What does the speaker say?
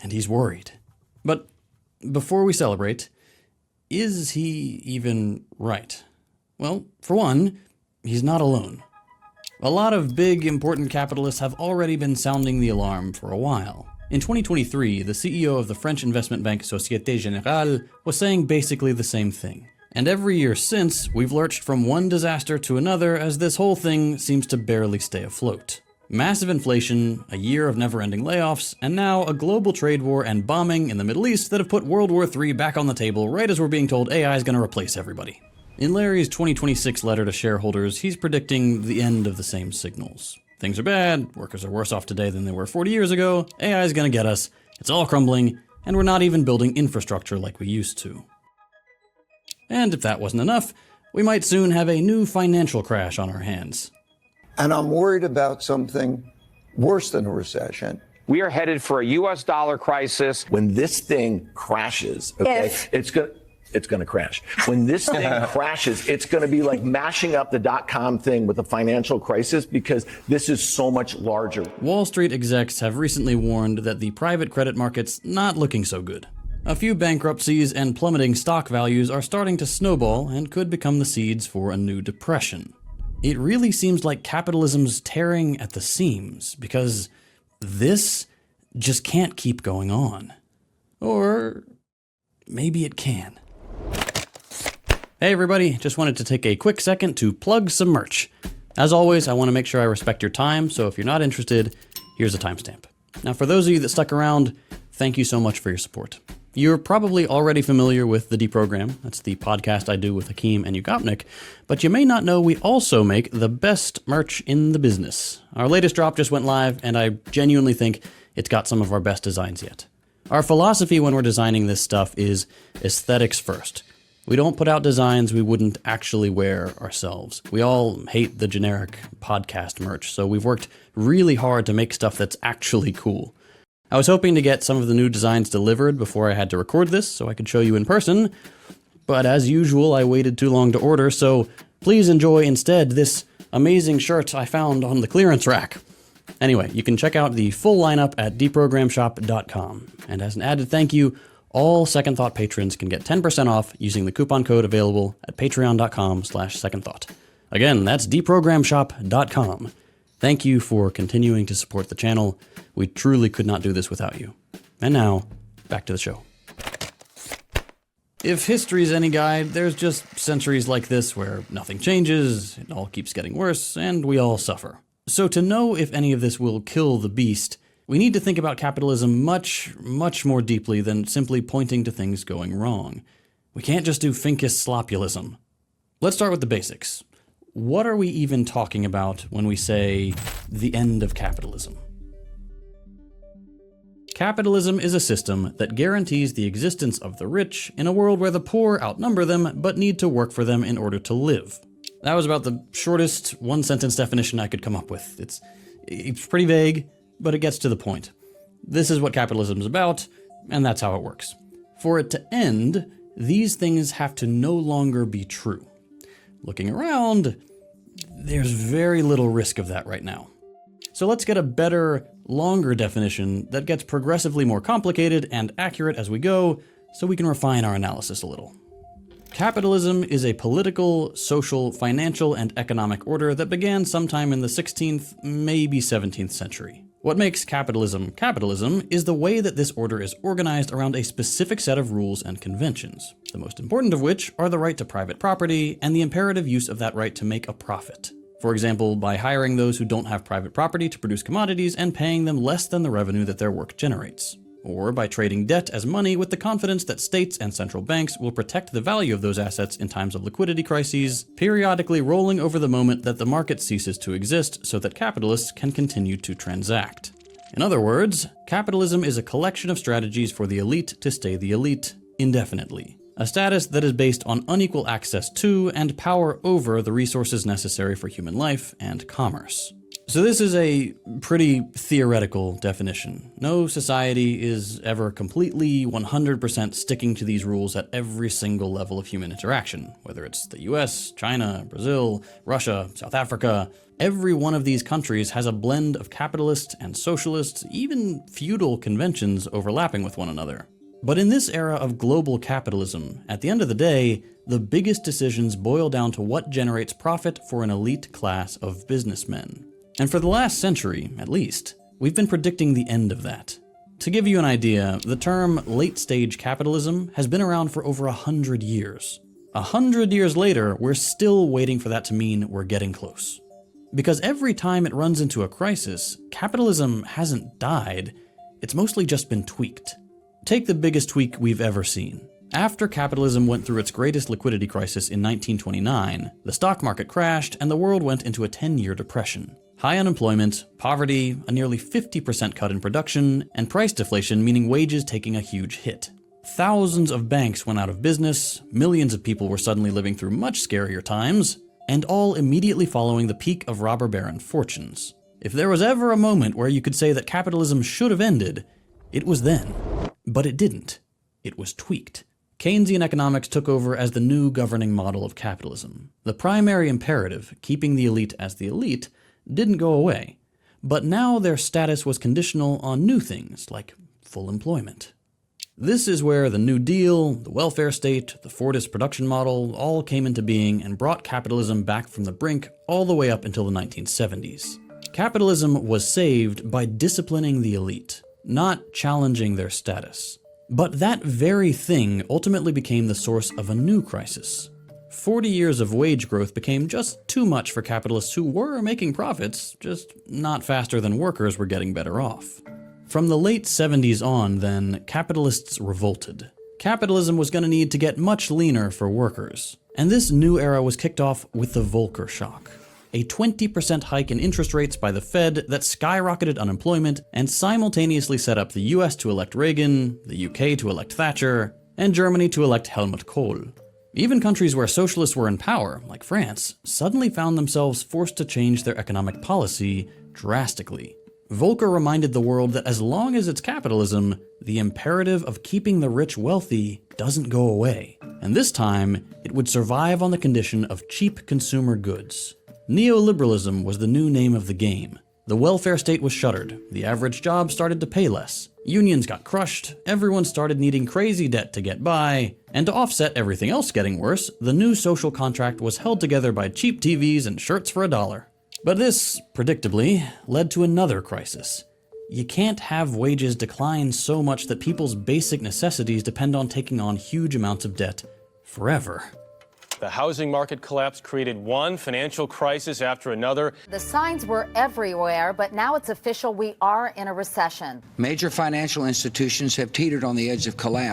and he's worried. But before we celebrate, is he even right? Well, for one, he's not alone. A lot of big, important capitalists have already been sounding the alarm for a while. In 2023, the CEO of the French investment bank Société Générale was saying basically the same thing. And every year since, we've lurched from one disaster to another as this whole thing seems to barely stay afloat. Massive inflation, a year of never-ending layoffs, and now a global trade war and bombing in the Middle East that have put World War III back on the table right as we're being told AI is going to replace everybody. In Larry's 2026 letter to shareholders, he's predicting the end of the same signals. Things are bad, workers are worse off today than they were 40 years ago, AI is going to get us, it's all crumbling, and we're not even building infrastructure like we used to. And if that wasn't enough, we might soon have a new financial crash on our hands. And I'm worried about something worse than a recession. We are headed for a U.S. dollar crisis. When this thing crashes, okay, it's going to crash. When this thing crashes, it's going to be like mashing up the dot-com thing with the financial crisis because this is so much larger. Wall Street execs have recently warned that the private credit market's not looking so good. A few bankruptcies and plummeting stock values are starting to snowball and could become the seeds for a new depression. It really seems like capitalism's tearing at the seams because this just can't keep going on. Or maybe it can. Hey everybody, just wanted to take a quick second to plug some merch. As always, I want to make sure I respect your time, so if you're not interested, here's a timestamp. Now for those of you that stuck around, thank you so much for your support. You're probably already familiar with The Deprogram. That's the podcast I do with Hakeem and Yugopnik, but you may not know we also make the best merch in the business. Our latest drop just went live, and I genuinely think it's got some of our best designs yet. Our philosophy when we're designing this stuff is aesthetics first. We don't put out designs we wouldn't actually wear ourselves. We all hate the generic podcast merch, so we've worked really hard to make stuff that's actually cool. I was hoping to get some of the new designs delivered before I had to record this so I could show you in person, but as usual, I waited too long to order, so please enjoy instead this amazing shirt I found on the clearance rack. Anyway, you can check out the full lineup at deprogramshop.com, and as an added thank you, all Second Thought patrons can get 10% off using the coupon code available at patreon.com/secondthought. Again, that's deprogramshop.com. Thank you for continuing to support the channel. We truly could not do this without you. And now, back to the show. If history's any guide, there's just centuries like this where nothing changes, it all keeps getting worse, and we all suffer. So to know if any of this will kill the beast, we need to think about capitalism much, much more deeply than simply pointing to things going wrong. We can't just do Fincus slopulism. Let's start with the basics. What are we even talking about when we say the end of capitalism? Capitalism is a system that guarantees the existence of the rich in a world where the poor outnumber them but need to work for them in order to live. That was about the shortest one-sentence definition I could come up with. It's pretty vague, but it gets to the point. This is what capitalism is about, and that's how it works. For it to end, these things have to no longer be true. Looking around, there's very little risk of that right now. So let's get a better, longer definition that gets progressively more complicated and accurate as we go, so we can refine our analysis a little. Capitalism is a political, social, financial, and economic order that began sometime in the 16th, maybe 17th century. What makes capitalism capitalism is the way that this order is organized around a specific set of rules and conventions, the most important of which are the right to private property and the imperative use of that right to make a profit. For example, by hiring those who don't have private property to produce commodities and paying them less than the revenue that their work generates. Or by trading debt as money with the confidence that states and central banks will protect the value of those assets in times of liquidity crises, periodically rolling over the moment that the market ceases to exist so that capitalists can continue to transact. In other words, capitalism is a collection of strategies for the elite to stay the elite indefinitely. A status that is based on unequal access to and power over the resources necessary for human life and commerce. So this is a pretty theoretical definition. No society is ever completely 100% sticking to these rules at every single level of human interaction, whether it's the US, China, Brazil, Russia, South Africa. Every one of these countries has a blend of capitalist and socialist, even feudal conventions overlapping with one another. But in this era of global capitalism, at the end of the day, the biggest decisions boil down to what generates profit for an elite class of businessmen. And for the last century, at least, we've been predicting the end of that. To give you an idea, the term late-stage capitalism has been around for over 100 years. 100 years later, we're still waiting for that to mean we're getting close. Because every time it runs into a crisis, capitalism hasn't died, it's mostly just been tweaked. Take the biggest tweak we've ever seen. After capitalism went through its greatest liquidity crisis in 1929, the stock market crashed and the world went into a 10-year depression. High unemployment, poverty, a nearly 50% cut in production, and price deflation, meaning wages taking a huge hit. Thousands of banks went out of business, millions of people were suddenly living through much scarier times, and all immediately following the peak of robber baron fortunes. If there was ever a moment where you could say that capitalism should have ended, it was then. But it didn't. It was tweaked. Keynesian economics took over as the new governing model of capitalism. The primary imperative, keeping the elite as the elite, didn't go away. But now their status was conditional on new things, like full employment. This is where the New Deal, the welfare state, the Fordist production model all came into being and brought capitalism back from the brink all the way up until the 1970s. Capitalism was saved by disciplining the elite, not challenging their status. But that very thing ultimately became the source of a new crisis. 40 years of wage growth became just too much for capitalists who were making profits, just not faster than workers were getting better off. From the late 70s on, then, capitalists revolted. Capitalism was going to need to get much leaner for workers. And this new era was kicked off with the Volcker shock. A 20% hike in interest rates by the Fed that skyrocketed unemployment and simultaneously set up the US to elect Reagan, the UK to elect Thatcher, and Germany to elect Helmut Kohl. Even countries where socialists were in power, like France, suddenly found themselves forced to change their economic policy drastically. Volcker reminded the world that as long as it's capitalism, the imperative of keeping the rich wealthy doesn't go away. And this time, it would survive on the condition of cheap consumer goods. Neoliberalism was the new name of the game. The welfare state was shuttered, the average job started to pay less, unions got crushed, everyone started needing crazy debt to get by, and to offset everything else getting worse, the new social contract was held together by cheap TVs and shirts for $1. But this, predictably, led to another crisis. You can't have wages decline so much that people's basic necessities depend on taking on huge amounts of debt forever. The housing market collapse created one financial crisis after another. The signs were everywhere, but now it's official, we are in a recession. Major financial institutions have teetered on the edge of collapse.